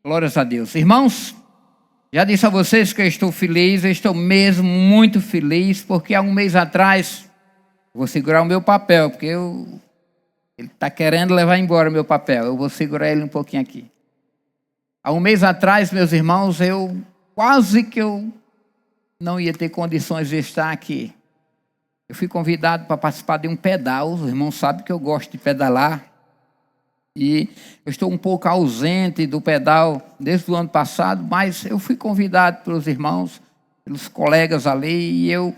Glórias a Deus. Irmãos, já disse a vocês que eu estou feliz, eu estou mesmo muito feliz, porque há um mês atrás, vou segurar o meu papel, porque ele está querendo levar embora o meu papel, eu vou segurar ele um pouquinho aqui. Há um mês atrás, meus irmãos, eu não ia ter condições de estar aqui. Eu fui convidado para participar de um pedal, os irmãos sabem que eu gosto de pedalar. E eu estou um pouco ausente do pedal desde o ano passado, mas eu fui convidado pelos irmãos, pelos colegas ali, e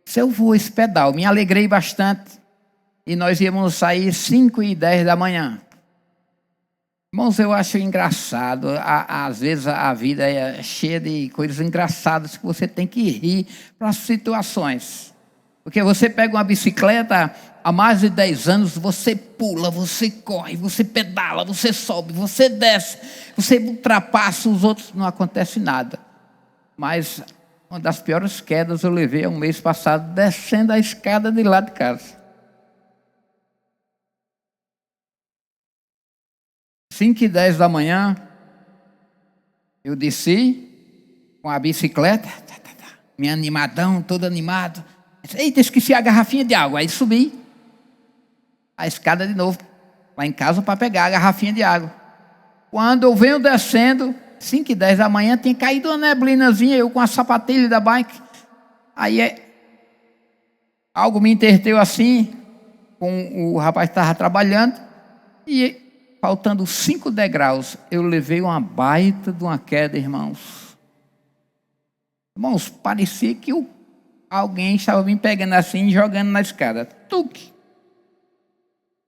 se eu vou esse pedal, me alegrei bastante. E nós íamos sair 5h10 da manhã. Irmãos, eu acho engraçado, às vezes a vida é cheia de coisas engraçadas que você tem que rir para as situações. Porque você pega uma bicicleta, há mais de 10 anos, você pula, você corre, você pedala, você sobe, você desce, você ultrapassa os outros, não acontece nada. Mas uma das piores quedas eu levei um mês passado, descendo a escada de lá de casa. 5h10 da manhã, eu desci com a bicicleta, me animadão, todo animado. Eita, esqueci a garrafinha de água. Aí subi a escada de novo, lá em casa, para pegar a garrafinha de água. Quando eu venho descendo, 5h10 da manhã, tinha caído uma neblinazinha, eu com a sapatilha da bike. Aí algo me interteu assim, com o rapaz que estava trabalhando, e faltando 5 degraus, eu levei uma baita de uma queda, irmãos. Irmãos, parecia que alguém estava me pegando assim e jogando na escada. Tuque!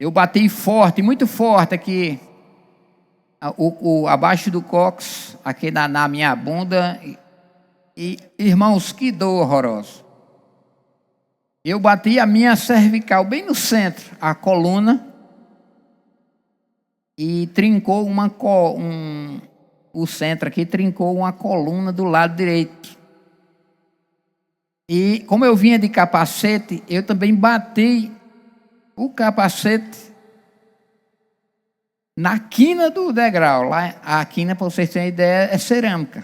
Eu bati forte, muito forte aqui, abaixo do cóccix, aqui na minha bunda. E, irmãos, que dor horrorosa. Eu bati a minha cervical bem no centro, a coluna, e trincou o centro aqui, trincou uma coluna do lado direito. E como eu vinha de capacete, eu também bati o capacete na quina do degrau. Lá, a quina, para vocês terem ideia, é cerâmica.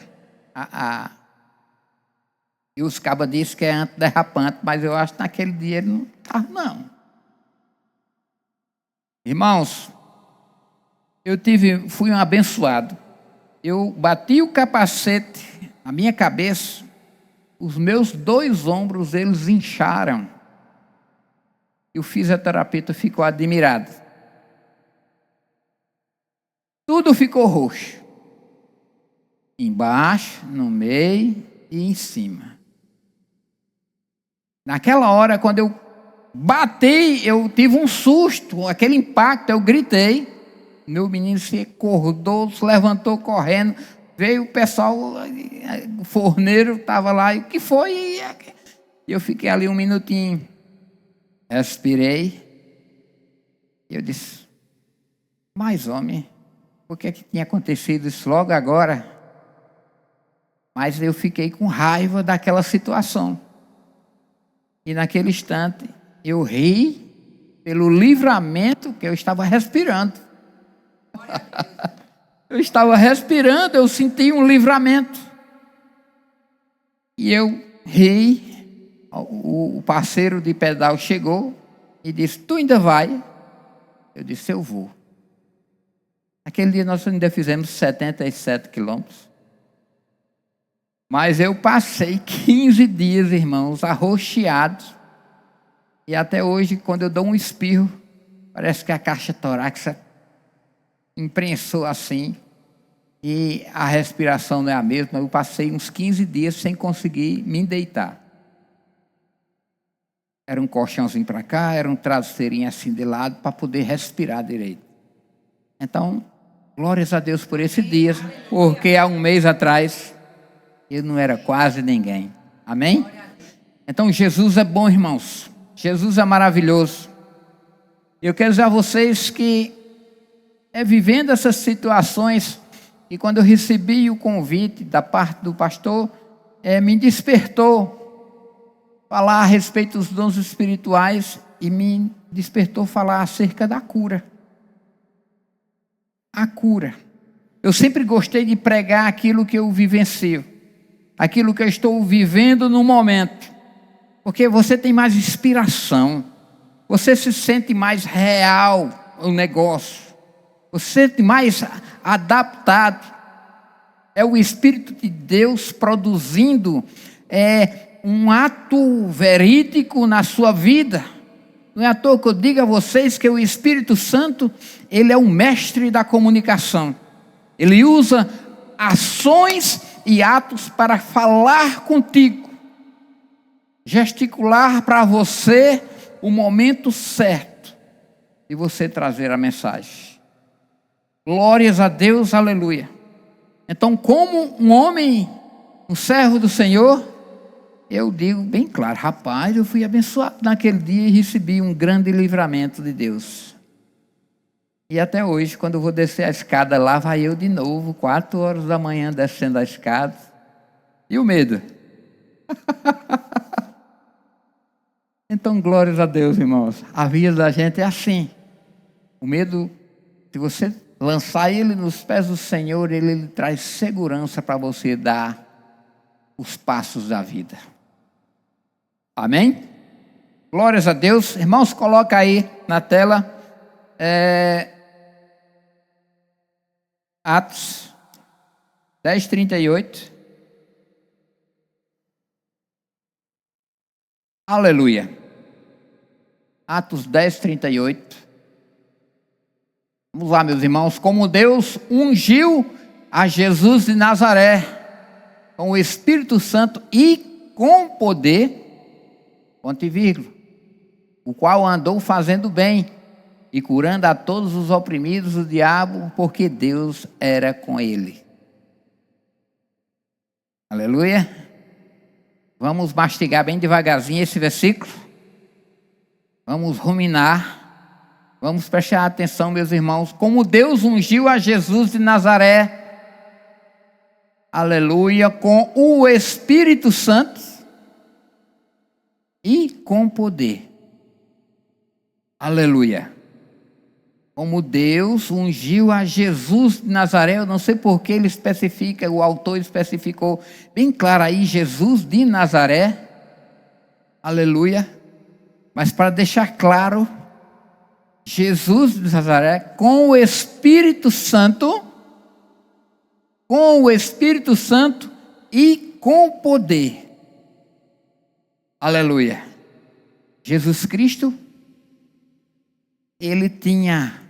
E os cabas dizem que é antiderrapante, mas eu acho que naquele dia ele não estava, não. Irmãos, fui um abençoado. Eu bati o capacete na minha cabeça, os meus 2 ombros, eles incharam. E o fisioterapeuta ficou admirado. Tudo ficou roxo. Embaixo, no meio e em cima. Naquela hora, quando eu bati, eu tive um susto, aquele impacto, eu gritei. Meu menino se acordou, se levantou correndo. Veio o pessoal, o forneiro estava lá, e o que foi? E eu fiquei ali um minutinho, respirei, e eu disse, mas homem, por que tinha acontecido isso logo agora? Mas eu fiquei com raiva daquela situação. E naquele instante, eu ri pelo livramento que eu estava respirando. Eu estava respirando, eu senti um livramento. E eu ri. O parceiro de pedal chegou e disse, tu ainda vai? Eu disse, eu vou. Aquele dia nós ainda fizemos 77 quilômetros. Mas eu passei 15 dias, irmãos, arroxeado. E até hoje, quando eu dou um espirro, parece que a caixa torácica imprensou assim, e a respiração não é a mesma. Eu passei uns 15 dias sem conseguir me deitar. Era um colchãozinho para cá, era um travesseirinho assim de lado, para poder respirar direito. Então, glórias a Deus por esse dia, porque há um mês atrás, eu não era quase ninguém. Amém? Então, Jesus é bom, irmãos. Jesus é maravilhoso. Eu quero dizer a vocês que vivendo essas situações, e quando eu recebi o convite da parte do pastor, me despertou falar a respeito dos dons espirituais e me despertou falar acerca da cura. A cura. Eu sempre gostei de pregar aquilo que eu vivencio, aquilo que eu estou vivendo no momento, porque você tem mais inspiração, você se sente mais real o negócio, você se sente mais adaptado. É o Espírito de Deus produzindo um ato verídico na sua vida. Não é à toa que eu digo a vocês que o Espírito Santo, ele é o mestre da comunicação. Ele usa ações e atos para falar contigo, gesticular para você o momento certo de você trazer a mensagem. Glórias a Deus, aleluia. Então, como um homem, um servo do Senhor, eu digo bem claro, rapaz, eu fui abençoado naquele dia e recebi um grande livramento de Deus. E até hoje, quando eu vou descer a escada lá, vai eu de novo, 4 horas da manhã, descendo a escada. E o medo? Então, glórias a Deus, irmãos. A vida da gente é assim. O medo, se você lançar ele nos pés do Senhor, ele lhe traz segurança para você dar os passos da vida. Amém? Glórias a Deus. Irmãos, coloca aí na tela Atos 10:38. Aleluia. Atos 10:38. Vamos lá, meus irmãos. Como Deus ungiu a Jesus de Nazaré com o Espírito Santo e com poder, ponto e vírgula, o qual andou fazendo bem e curando a todos os oprimidos do diabo, porque Deus era com ele. Aleluia. Vamos mastigar bem devagarzinho esse versículo. Vamos ruminar. Vamos prestar atenção, meus irmãos. Como Deus ungiu a Jesus de Nazaré, aleluia, com o Espírito Santo e com poder. Aleluia. Como Deus ungiu a Jesus de Nazaré, eu não sei por que ele especifica, o autor especificou bem claro aí, Jesus de Nazaré, aleluia, mas para deixar claro, Jesus de Nazaré com o Espírito Santo e com poder, aleluia. Jesus Cristo, ele tinha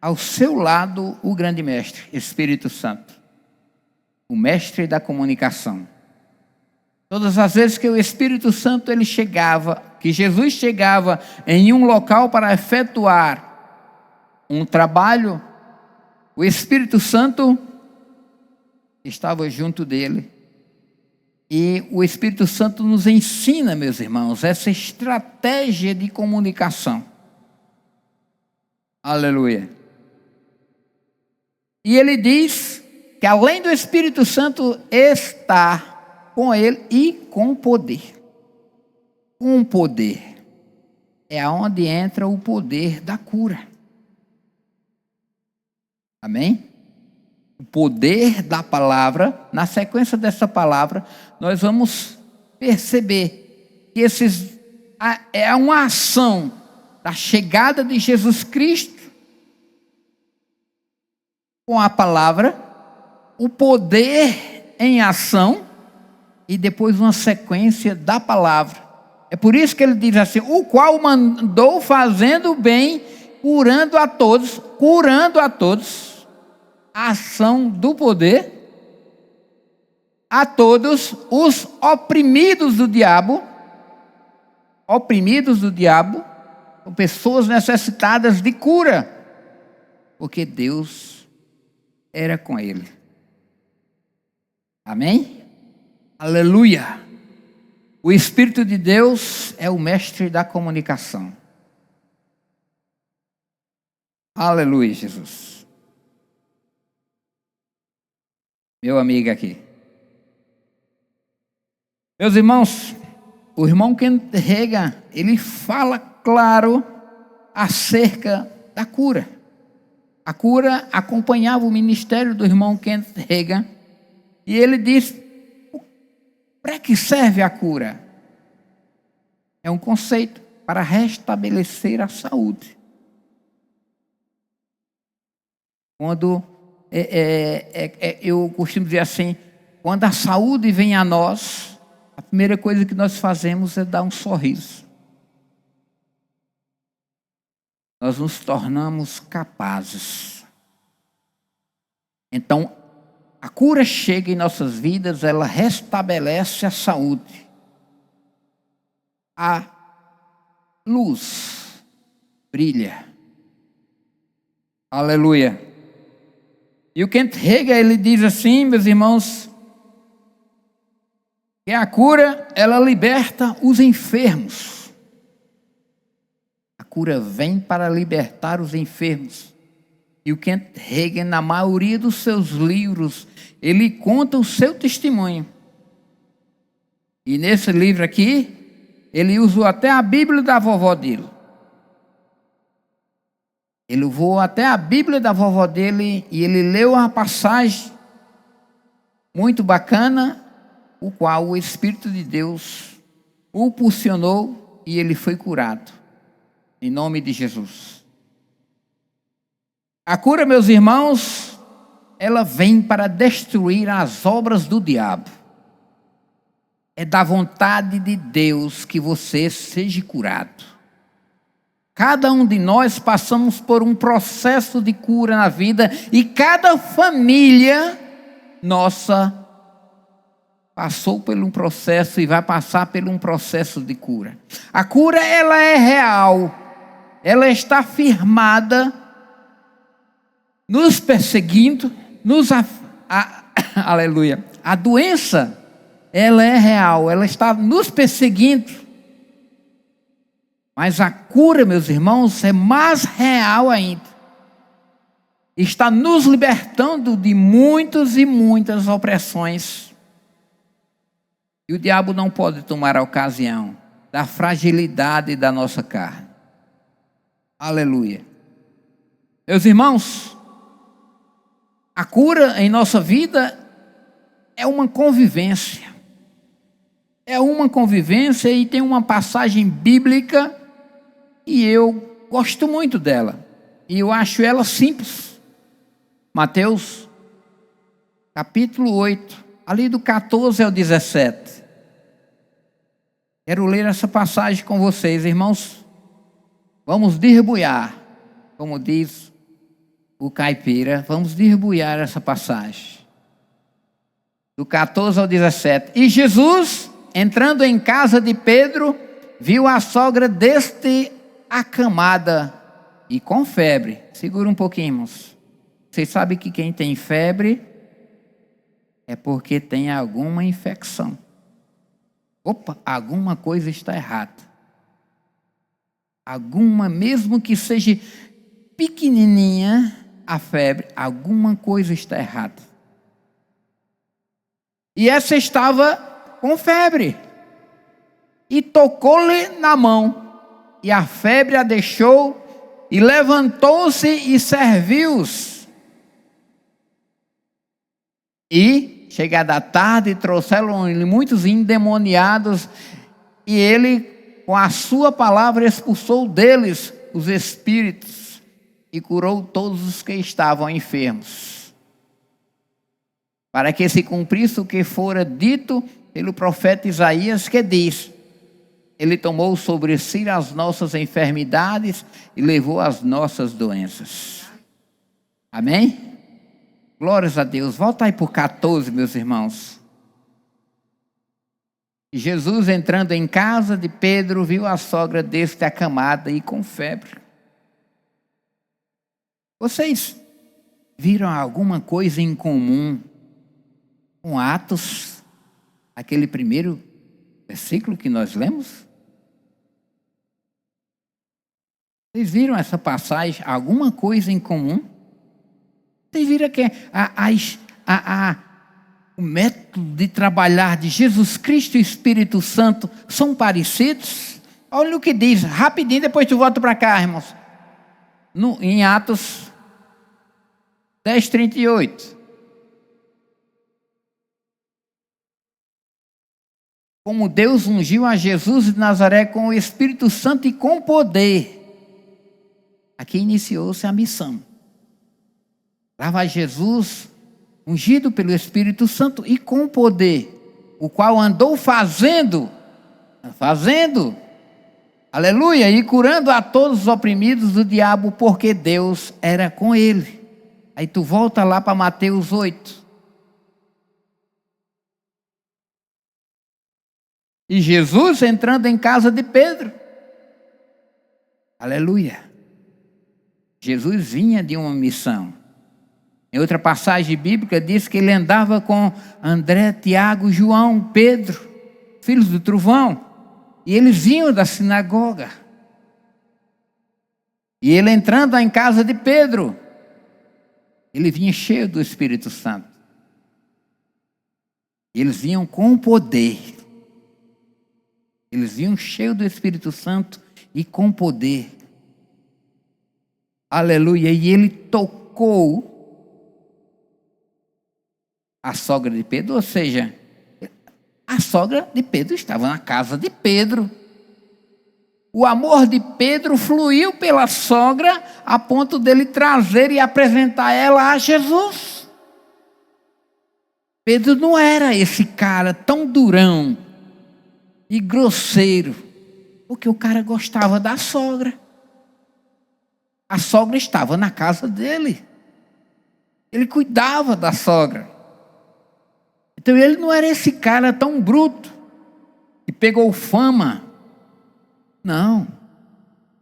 ao seu lado o grande mestre, Espírito Santo, o mestre da comunicação. Todas as vezes que o Espírito Santo ele chegava, que Jesus chegava em um local para efetuar um trabalho, o Espírito Santo estava junto dele. E o Espírito Santo nos ensina, meus irmãos, essa estratégia de comunicação. Aleluia. E ele diz que além do Espírito Santo estar com ele e com poder. Com poder. É aonde entra o poder da cura. Amém? O poder da palavra, na sequência dessa palavra, nós vamos perceber que é uma ação da chegada de Jesus Cristo com a palavra, o poder em ação e depois uma sequência da palavra. É por isso que ele diz assim, o qual mandou fazendo bem, curando a todos, a ação do poder, a todos os oprimidos do diabo, são pessoas necessitadas de cura, porque Deus era com ele. Amém? Aleluia! O Espírito de Deus é o mestre da comunicação. Aleluia, Jesus. Meu amigo aqui. Meus irmãos, o irmão Kenneth Hagin, ele fala claro acerca da cura. A cura acompanhava o ministério do irmão Kenneth Hagin. E ele diz: para que serve a cura? É um conceito para restabelecer a saúde. Quando eu costumo dizer assim, quando a saúde vem a nós, a primeira coisa que nós fazemos é dar um sorriso. Nós nos tornamos capazes. Então, a cura chega em nossas vidas, ela restabelece a saúde. A luz brilha. Aleluia. E o Kenneth Hagin, ele diz assim, meus irmãos, que a cura, ela liberta os enfermos. A cura vem para libertar os enfermos. E o Kenneth Hagin, na maioria dos seus livros, ele conta o seu testemunho. E nesse livro aqui, ele usou até a Bíblia da vovó dele. Ele voou até a Bíblia da vovó dele e ele leu uma passagem muito bacana, o qual o Espírito de Deus o impulsionou e ele foi curado. Em nome de Jesus. A cura, meus irmãos, ela vem para destruir as obras do diabo. É da vontade de Deus que você seja curado. Cada um de nós passamos por um processo de cura na vida e cada família nossa passou por um processo e vai passar por um processo de cura. A cura, ela é real, ela está firmada, nos perseguindo, aleluia. A doença, ela é real, ela está nos perseguindo. Mas a cura, meus irmãos, é mais real ainda. Está nos libertando de muitas e muitas opressões. E o diabo não pode tomar a ocasião da fragilidade da nossa carne. Aleluia. Meus irmãos, a cura em nossa vida é uma convivência. É uma convivência e tem uma passagem bíblica e eu gosto muito dela. E eu acho ela simples. Mateus, capítulo 8, ali do 14 ao 17. Quero ler essa passagem com vocês, irmãos. Vamos derrubar, como diz o caipira, vamos derrubar essa passagem. Do 14 ao 17. E Jesus, entrando em casa de Pedro, viu a sogra deste acamada e com febre. Segura um pouquinho, irmãos. Vocês sabem que quem tem febre é porque tem alguma infecção. Opa, alguma coisa está errada. Alguma, mesmo que seja pequenininha a febre, alguma coisa está errada. E essa estava com febre. E tocou-lhe na mão. E a febre a deixou. E levantou-se e serviu-os. E, chegada a tarde, trouxeram-lhe muitos endemoniados. E ele, com a sua palavra, expulsou deles os espíritos. E curou todos os que estavam enfermos. Para que se cumprisse o que fora dito pelo profeta Isaías, que diz: Ele tomou sobre si as nossas enfermidades e levou as nossas doenças. Amém? Glórias a Deus. Volta aí por 14, meus irmãos. Jesus, entrando em casa de Pedro, viu a sogra deste acamada e com febre. Vocês viram alguma coisa em comum com Atos, aquele primeiro versículo que nós lemos? Vocês viram essa passagem, alguma coisa em comum? Vocês viram que o método de trabalhar de Jesus Cristo e Espírito Santo são parecidos? Olha o que diz, rapidinho, depois tu volta para cá, irmãos. Em Atos, 10:38. Como Deus ungiu a Jesus de Nazaré com o Espírito Santo e com poder. Aqui iniciou-se a missão. Estava Jesus ungido pelo Espírito Santo e com poder, o qual andou fazendo, aleluia, e curando a todos os oprimidos do diabo, porque Deus era com ele. Aí tu volta lá para Mateus 8. E Jesus entrando em casa de Pedro. Aleluia. Jesus vinha de uma missão. Em outra passagem bíblica diz que ele andava com André, Tiago, João, Pedro, filhos do trovão. E eles vinham da sinagoga. E ele entrando em casa de Pedro, ele vinha cheio do Espírito Santo. E eles vinham com poder. Eles vinham cheios do Espírito Santo e com poder. Aleluia. E ele tocou a sogra de Pedro, ou seja, a sogra de Pedro estava na casa de Pedro. O amor de Pedro fluiu pela sogra a ponto dele trazer e apresentar ela a Jesus. Pedro não era esse cara tão durão e grosseiro, porque o cara gostava da sogra. A sogra estava na casa dele. Ele cuidava da sogra. Então ele não era esse cara tão bruto que pegou fama. Não.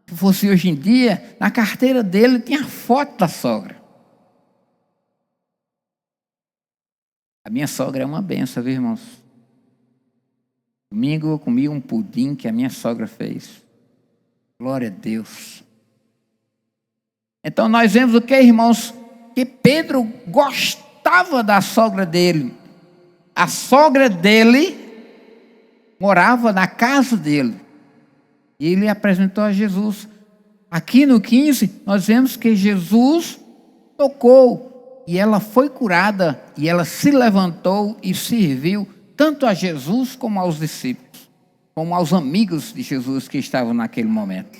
Se fosse hoje em dia, na carteira dele tinha foto da sogra. A minha sogra é uma benção, viu, irmãos? Domingo eu comi um pudim que a minha sogra fez. Glória a Deus. Então nós vemos o que, irmãos? Que Pedro gostava da sogra dele. A sogra dele morava na casa dele. E ele apresentou a Jesus. Aqui no 15, nós vemos que Jesus tocou. E ela foi curada. E ela se levantou e serviu tanto a Jesus como aos discípulos, como aos amigos de Jesus que estavam naquele momento.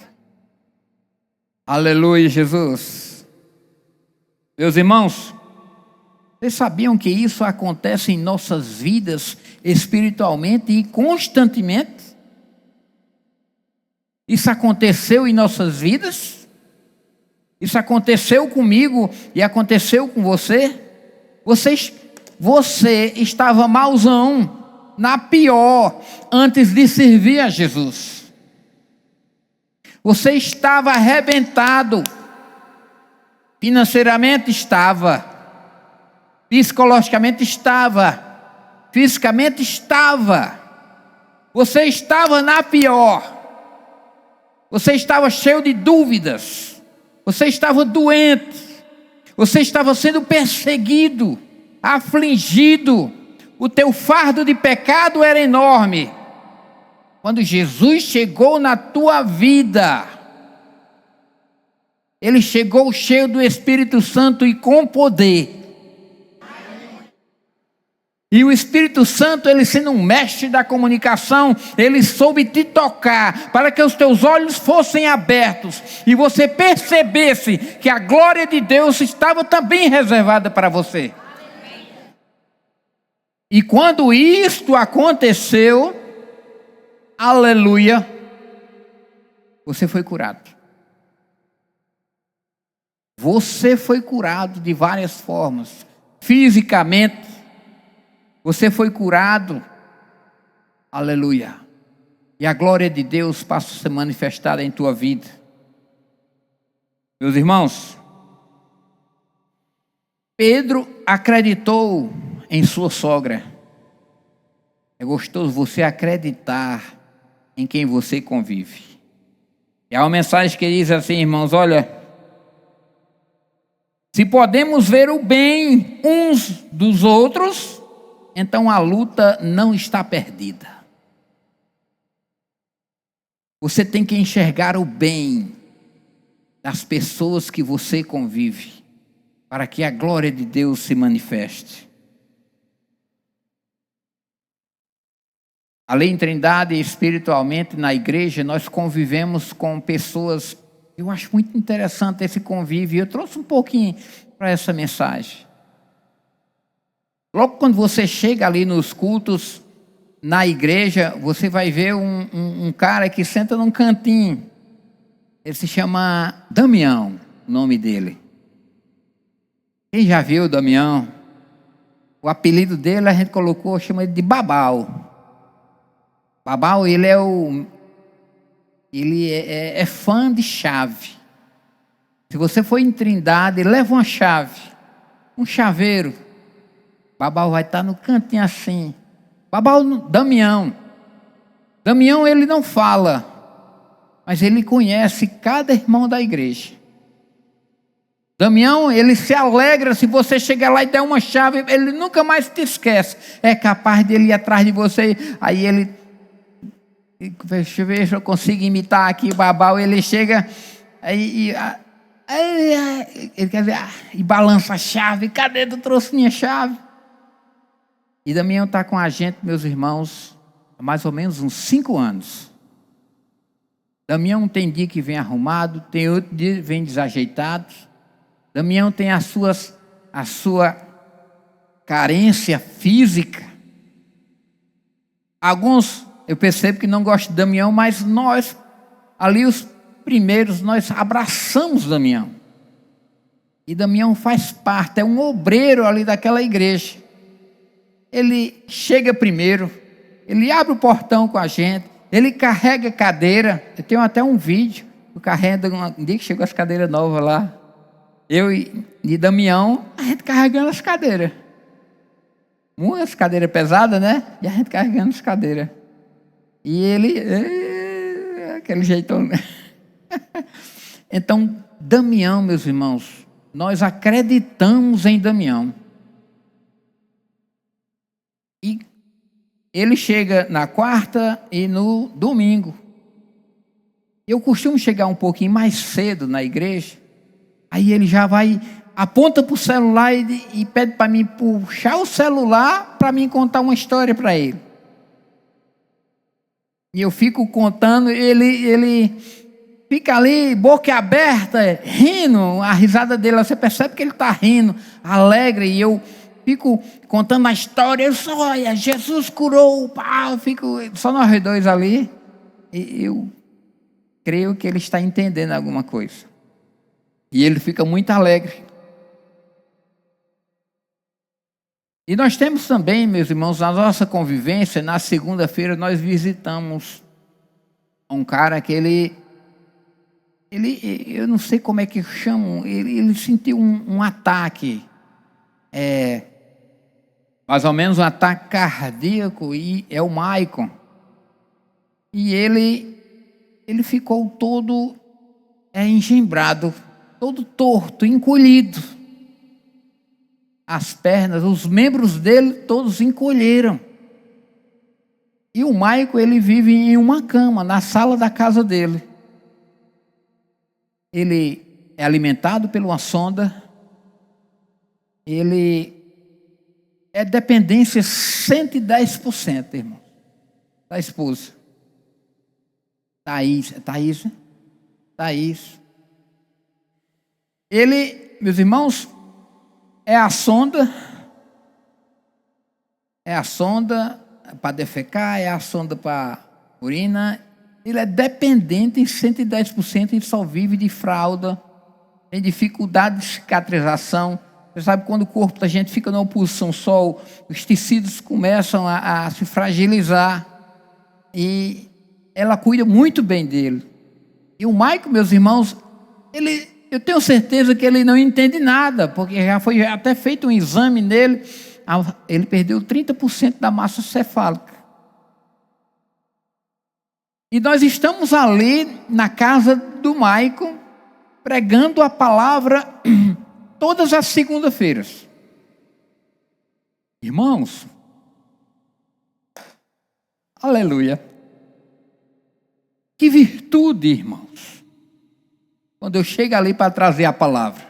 Aleluia, Jesus. Meus irmãos, vocês sabiam que isso acontece em nossas vidas espiritualmente e constantemente? Isso aconteceu em nossas vidas? Isso aconteceu comigo e aconteceu com você? Você estava mauzão, na pior, antes de servir a Jesus. Você estava arrebentado. Financeiramente estava. Psicologicamente estava. Fisicamente estava. Você estava na pior. Você estava cheio de dúvidas. Você estava doente. Você estava sendo perseguido, afligido. O teu fardo de pecado era enorme. Quando Jesus chegou na tua vida, Ele chegou cheio do Espírito Santo e com poder. E o Espírito Santo, ele sendo um mestre da comunicação, ele soube te tocar para que os teus olhos fossem abertos e você percebesse que a glória de Deus estava também reservada para você. E quando isto aconteceu, aleluia, você foi curado. Você foi curado de várias formas. Fisicamente, você foi curado. Aleluia. E a glória de Deus passa a ser manifestada em tua vida. Meus irmãos, Pedro acreditou em sua sogra. É gostoso você acreditar em quem você convive. E há uma mensagem que diz assim, irmãos, olha, se podemos ver o bem uns dos outros, então a luta não está perdida. Você tem que enxergar o bem das pessoas que você convive. para que a glória de Deus se manifeste. Além de Trindade, espiritualmente, na igreja, nós convivemos com pessoas. Eu acho muito interessante esse convívio. Eu trouxe um pouquinho para essa mensagem. Logo quando você chega ali nos cultos, na igreja, você vai ver um cara que senta num cantinho. Ele se chama Damião, o nome dele. Quem já viu o Damião? O apelido dele a gente colocou, chama ele de Babau. Babau, ele é fã de chave. Se você for em Trindade, leva uma chave, um chaveiro. Babau vai estar no cantinho assim. Babau, Damião. Damião, ele não fala, mas ele conhece cada irmão da igreja. Damião, ele se alegra se você chegar lá e der uma chave, ele nunca mais te esquece. É capaz dele ir atrás de você, aí ele... Deixa eu ver se eu consigo imitar aqui o Babau. Ele chega ele quer dizer, e balança a chave. Cadê? Tu trouxe minha chave? E Damião está com a gente, meus irmãos, há mais ou menos uns 5 anos. Damião tem dia que vem arrumado, tem outro dia que vem desajeitado. Damião tem a sua carência física. Alguns... eu percebo que não gosto de Damião, mas nós, ali os primeiros, nós abraçamos Damião. E Damião faz parte, é um obreiro ali daquela igreja. Ele chega primeiro, ele abre o portão com a gente, ele carrega cadeira. Eu tenho até um vídeo, eu carrego um dia que chegou as cadeiras novas lá. Eu e Damião, a gente carregando as cadeiras. Umas cadeiras pesadas, né? E a gente carregando as cadeiras. E ele, aquele jeitão. Então, Damião, meus irmãos, nós acreditamos em Damião. E ele chega na quarta e no domingo. Eu costumo chegar um pouquinho mais cedo na igreja. Aí ele já vai, aponta para o celular e pede para mim puxar o celular para mim contar uma história para ele. E eu fico contando, ele fica ali, boca aberta, rindo, a risada dele, você percebe que ele está rindo, alegre, e eu fico contando a história, eu só, olha, Jesus curou o pau, fico só nós dois ali, e eu creio que ele está entendendo alguma coisa. E ele fica muito alegre. E nós temos também, meus irmãos, na nossa convivência, na segunda-feira nós visitamos um cara que ele eu não sei como é que chamam, ele sentiu um ataque, mais ou menos um ataque cardíaco, e é o Maicon. E ele ficou todo engembrado, todo torto, encolhido. As pernas, os membros dele todos encolheram. E o Maicon, ele vive em uma cama, na sala da casa dele. Ele é alimentado por uma sonda. Ele é dependência 110%, irmão, da esposa. Thaís. Ele, meus irmãos, é a sonda para defecar, é a sonda para urina. Ele é dependente em 110%, ele só vive de fralda, tem dificuldade de cicatrização. Você sabe, quando o corpo da gente fica numa posição só, os tecidos começam a se fragilizar, e ela cuida muito bem dele. E o Maicon, meus irmãos, eu tenho certeza que ele não entende nada, porque já foi até feito um exame nele, ele perdeu 30% da massa cefálica. E nós estamos ali na casa do Maicon, pregando a palavra todas as segundas-feiras. Irmãos, aleluia. Que virtude, irmãos, quando eu chego ali para trazer a palavra.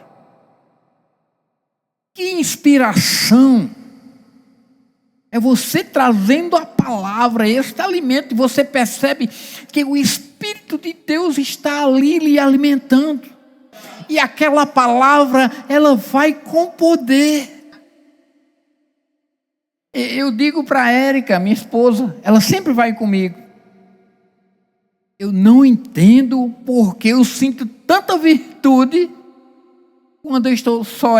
Que inspiração! É você trazendo a palavra, este alimento, e você percebe que o Espírito de Deus está ali lhe alimentando. E aquela palavra, ela vai com poder. Eu digo para a Érica, minha esposa, ela sempre vai comigo. Eu não entendo porque eu sinto tanta virtude quando eu estou só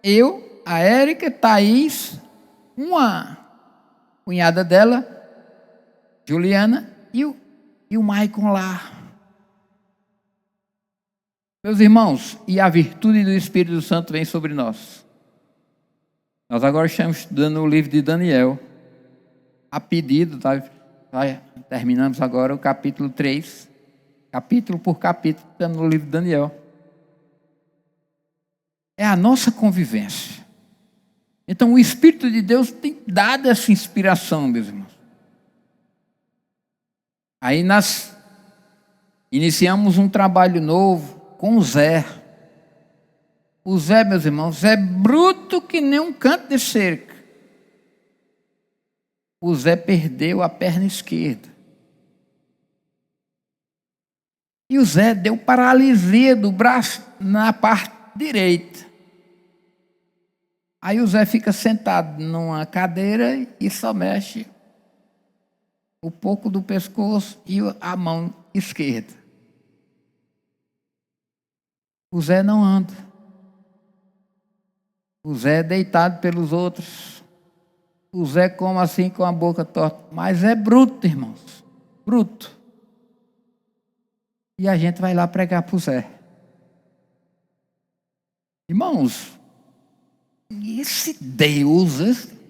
eu, a Érica, Thaís, uma cunhada dela, Juliana, e o Maicon lá. Meus irmãos, e a virtude do Espírito Santo vem sobre nós. Nós agora estamos estudando o livro de Daniel, a pedido, tá? Terminamos agora o capítulo 3, capítulo por capítulo, estamos no livro de Daniel. É a nossa convivência. Então o Espírito de Deus tem dado essa inspiração, meus irmãos. Aí nós iniciamos um trabalho novo com o Zé. O Zé, meus irmãos, é bruto que nem um canto de cerca. O Zé perdeu a perna esquerda. E o Zé deu paralisia do braço na parte direita. Aí o Zé fica sentado numa cadeira e só mexe o pouco do pescoço e a mão esquerda. O Zé não anda. O Zé é deitado pelos outros. O Zé come assim com a boca torta. Mas é bruto, irmãos. Bruto. E a gente vai lá pregar para o Zé. Irmãos, esse Deus,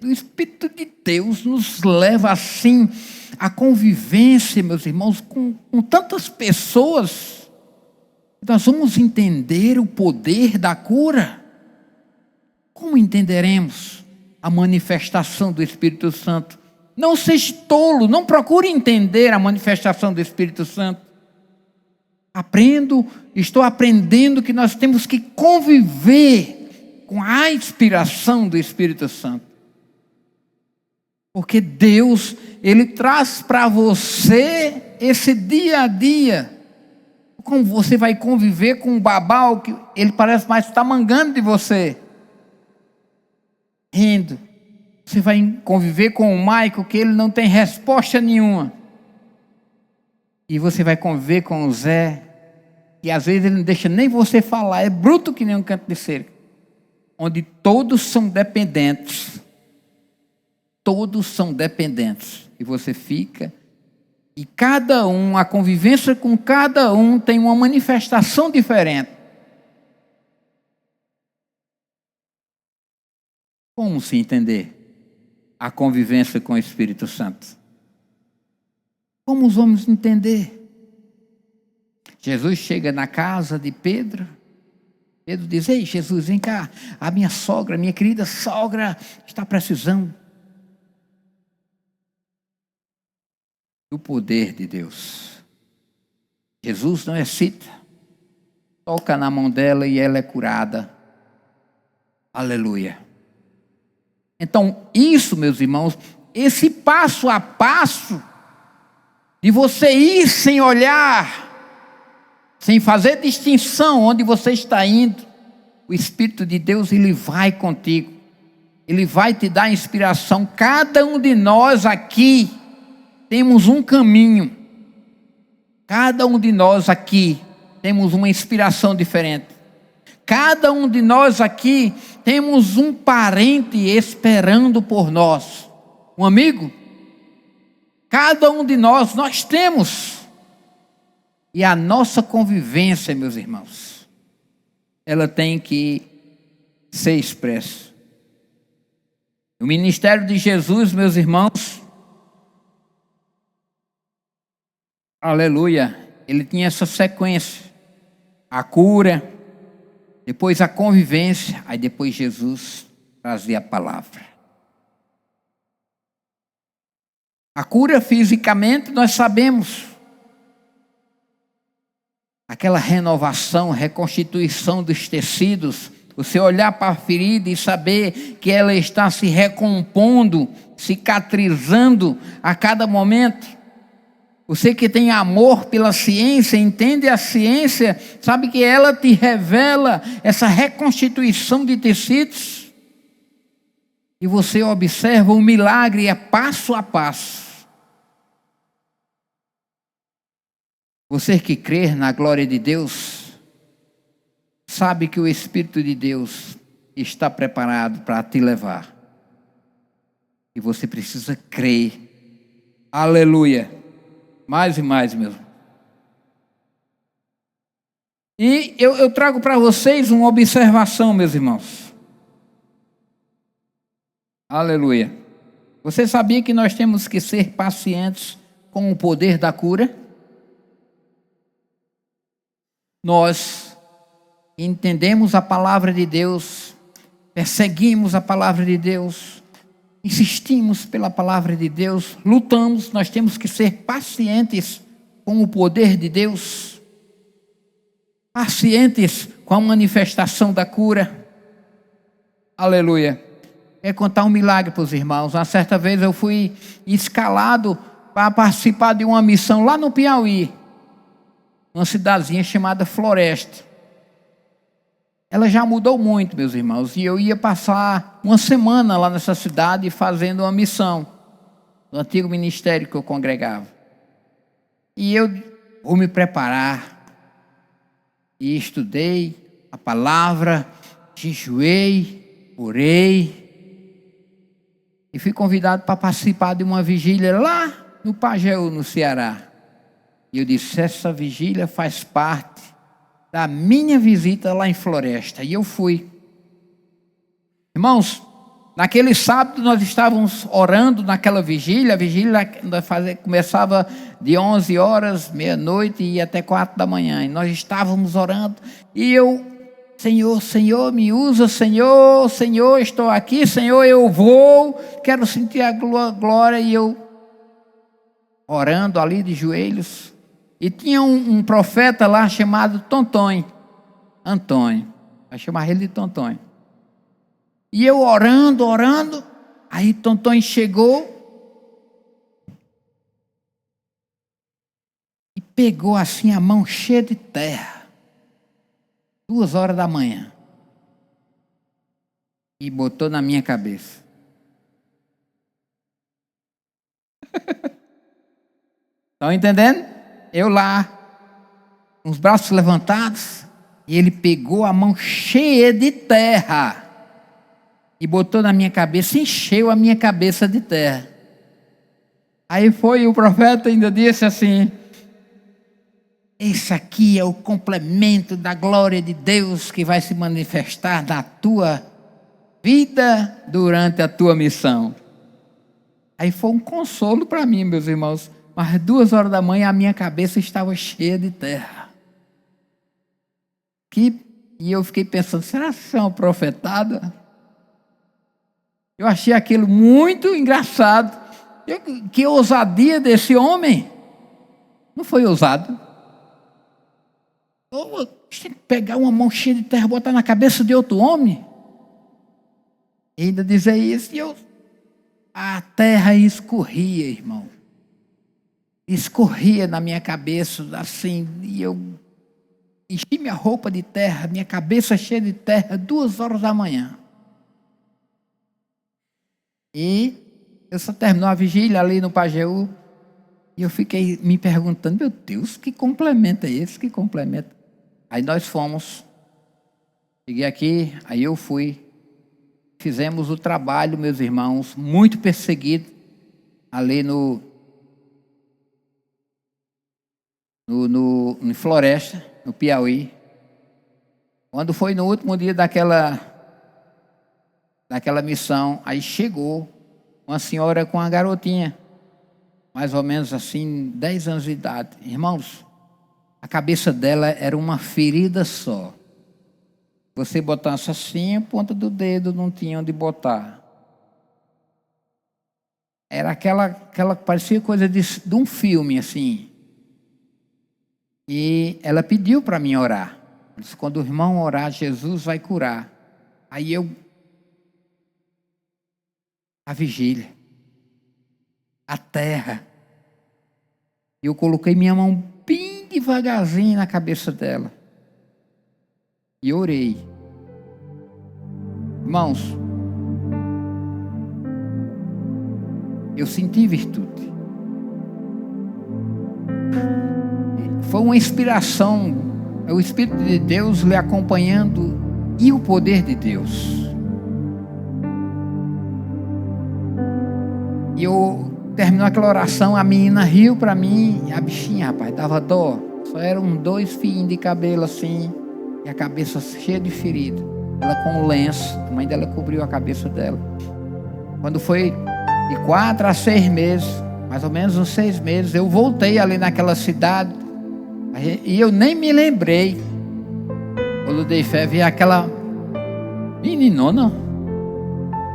o Espírito de Deus nos leva assim à convivência, meus irmãos, com tantas pessoas. Nós vamos entender o poder da cura. Como entenderemos a manifestação do Espírito Santo? Não seja tolo, não procure entender a manifestação do Espírito Santo. Estou aprendendo que nós temos que conviver com a inspiração do Espírito Santo. Porque Deus, Ele traz para você esse dia a dia. Como você vai conviver com um babau que ele parece mais estar mangando de você. Rindo. Você vai conviver com o Maico que ele não tem resposta nenhuma. E você vai conviver com o Zé, que às vezes ele não deixa nem você falar, é bruto que nem um canto de cerca. Onde todos são dependentes. Todos são dependentes. E você fica, e cada um, a convivência com cada um tem uma manifestação diferente. Como se entender a convivência com o Espírito Santo? Como vamos entender? Jesus chega na casa de Pedro. Pedro diz: ei, Jesus, vem cá. A minha sogra, minha querida sogra, está precisando do poder de Deus. Jesus não hesita. Toca na mão dela e ela é curada. Aleluia. Então, isso, meus irmãos, esse passo a passo de você ir sem olhar, sem fazer distinção onde você está indo, o Espírito de Deus, Ele vai contigo. Ele vai te dar inspiração. Cada um de nós aqui temos um caminho. Cada um de nós aqui temos uma inspiração diferente. Cada um de nós aqui temos um parente esperando por nós. Um amigo? Cada um de nós temos. E a nossa convivência, meus irmãos, ela tem que ser expressa. O ministério de Jesus, meus irmãos, aleluia, ele tinha essa sequência. A cura, depois a convivência, aí depois Jesus trazia a palavra. A cura fisicamente nós sabemos. Aquela renovação, reconstituição dos tecidos, Você olhar para a ferida e saber que ela está se recompondo, cicatrizando a cada momento. Você que tem amor pela ciência, entende a ciência, sabe que ela te revela essa reconstituição de tecidos. E você observa o milagre, é passo a passo. Você que crê na glória de Deus, sabe que o Espírito de Deus está preparado para te levar. E você precisa crer. Aleluia. Mais e mais, meu irmão. E eu trago para vocês uma observação, meus irmãos. Aleluia. Você sabia que nós temos que ser pacientes com o poder da cura? Nós entendemos a palavra de Deus, perseguimos a palavra de Deus, insistimos pela palavra de Deus, lutamos, nós temos que ser pacientes com o poder de Deus, pacientes com a manifestação da cura. Aleluia. Quero contar um milagre para os irmãos. Uma certa vez eu fui escalado para participar de uma missão lá no Piauí, uma cidadezinha chamada Floresta. Ela já mudou muito, meus irmãos, e eu ia passar uma semana lá nessa cidade fazendo uma missão do antigo ministério que eu congregava. E eu vou me preparar, e estudei a palavra, jejuei, orei, e fui convidado para participar de uma vigília lá no Pajeú, no Ceará. E eu disse, essa vigília faz parte da minha visita lá em Floresta. E eu fui. Irmãos, naquele sábado nós estávamos orando naquela vigília. A vigília começava de 11 horas, meia-noite e ia até 4 da manhã. E nós estávamos orando. E eu, Senhor, Senhor, me usa, Senhor, Senhor, estou aqui, Senhor, eu vou. Quero sentir a glória. E eu orando ali de joelhos. E tinha um profeta lá chamado Tontonho, Antônio, vai chamar ele de Tontonho. E eu orando, aí Tontonho chegou e pegou assim a mão cheia de terra, 2 horas da manhã, e botou na minha cabeça. Estão entendendo? Eu lá, com os braços levantados, e ele pegou a mão cheia de terra e botou na minha cabeça, encheu a minha cabeça de terra. Aí o profeta ainda disse assim, esse aqui é o complemento da glória de Deus que vai se manifestar na tua vida durante a tua missão. Aí foi um consolo para mim, meus irmãos. Mas 2 horas da manhã a minha cabeça estava cheia de terra. E eu fiquei pensando, será que isso é uma profetada? Eu achei aquilo muito engraçado. Que ousadia desse homem. Não foi ousado? Pegar uma mão cheia de terra e botar na cabeça de outro homem? E ainda dizer isso. A terra escorria, irmão. Escorria na minha cabeça, assim, e eu enchi minha roupa de terra, minha cabeça cheia de terra, 2 horas da manhã. E eu só terminou a vigília ali no Pajeú, e eu fiquei me perguntando, meu Deus, que complemento é esse, que complemento? Aí nós fomos, cheguei aqui, aí eu fui, fizemos o trabalho, meus irmãos, muito perseguido, ali no Floresta, no Piauí. Quando foi no último dia daquela missão, aí chegou uma senhora com uma garotinha, mais ou menos assim, 10 anos de idade. Irmãos, a cabeça dela era uma ferida só. Você botasse assim, a ponta do dedo não tinha onde botar. Era aquela parecia coisa de um filme, assim. E ela pediu para mim orar. Disse, quando o irmão orar, Jesus vai curar. Aí a vigília, a terra, eu coloquei minha mão bem devagarzinho na cabeça dela e orei. Irmãos, eu senti virtude. Foi uma inspiração, é o Espírito de Deus lhe acompanhando e o poder de Deus. E eu terminou aquela oração, a menina riu para mim, e a bichinha, rapaz, dava dó. Só eram 2 fios de cabelo assim, e a cabeça cheia de ferida. Ela com um lenço, a mãe dela cobriu a cabeça dela. Quando foi de 4 a 6 meses, mais ou menos uns 6 meses, eu voltei ali naquela cidade, e eu nem me lembrei. Quando eu dei fé, vi aquela meninona,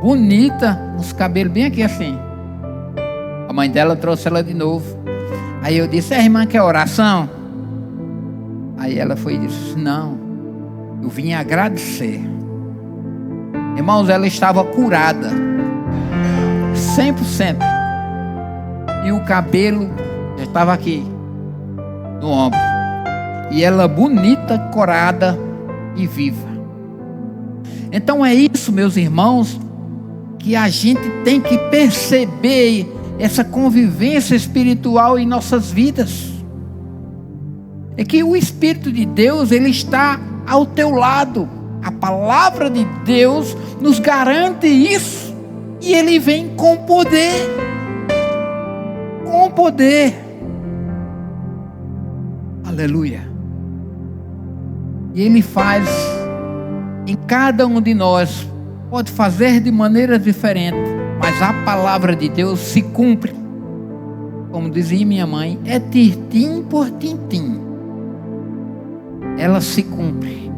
bonita, os cabelos bem aqui assim. A mãe dela trouxe ela de novo. Aí eu disse: irmã, quer oração? Aí ela foi e disse: não, eu vim agradecer. Irmãos, ela estava curada 100%. E o cabelo já estava aqui no ombro. E ela bonita, corada e viva. Então é isso, meus irmãos, que a gente tem que perceber, essa convivência espiritual em nossas vidas. É que o Espírito de Deus, ele está ao teu lado. A palavra de Deus nos garante isso. E ele vem com poder. Com poder. Aleluia. E ele faz em cada um de nós. Pode fazer de maneiras diferentes, mas a palavra de Deus se cumpre. Como dizia minha mãe, é tintim por tintim. Ela se cumpre.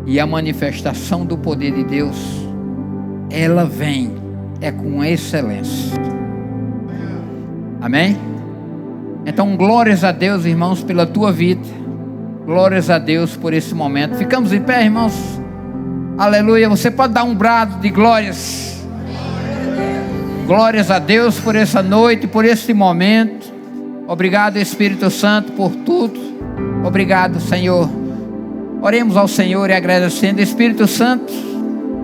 E a manifestação do poder de Deus, ela vem, é com excelência. Amém? Então, glórias a Deus, irmãos, pela tua vida. Glórias a Deus por esse momento. Ficamos em pé, irmãos? Aleluia. Você pode dar um brado de glórias. Glórias a Deus por essa noite, por esse momento. Obrigado, Espírito Santo, por tudo. Obrigado, Senhor. Oremos ao Senhor e agradecendo. Espírito Santo,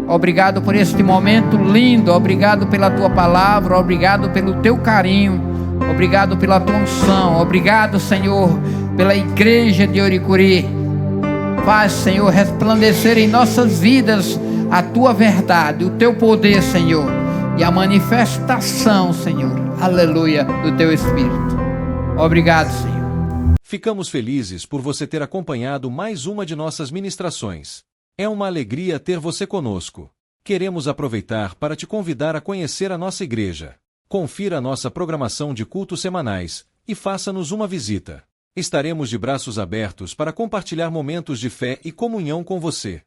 obrigado por este momento lindo. Obrigado pela tua palavra. Obrigado pelo teu carinho. Obrigado pela tua unção. Obrigado, Senhor, pela igreja de Oricuri. Faz, Senhor, resplandecer em nossas vidas a tua verdade, o teu poder, Senhor, e a manifestação, Senhor, aleluia, do teu Espírito. Obrigado, Senhor. Ficamos felizes por você ter acompanhado mais uma de nossas ministrações. É uma alegria ter você conosco. Queremos aproveitar para te convidar a conhecer a nossa igreja. Confira a nossa programação de cultos semanais e faça-nos uma visita. Estaremos de braços abertos para compartilhar momentos de fé e comunhão com você.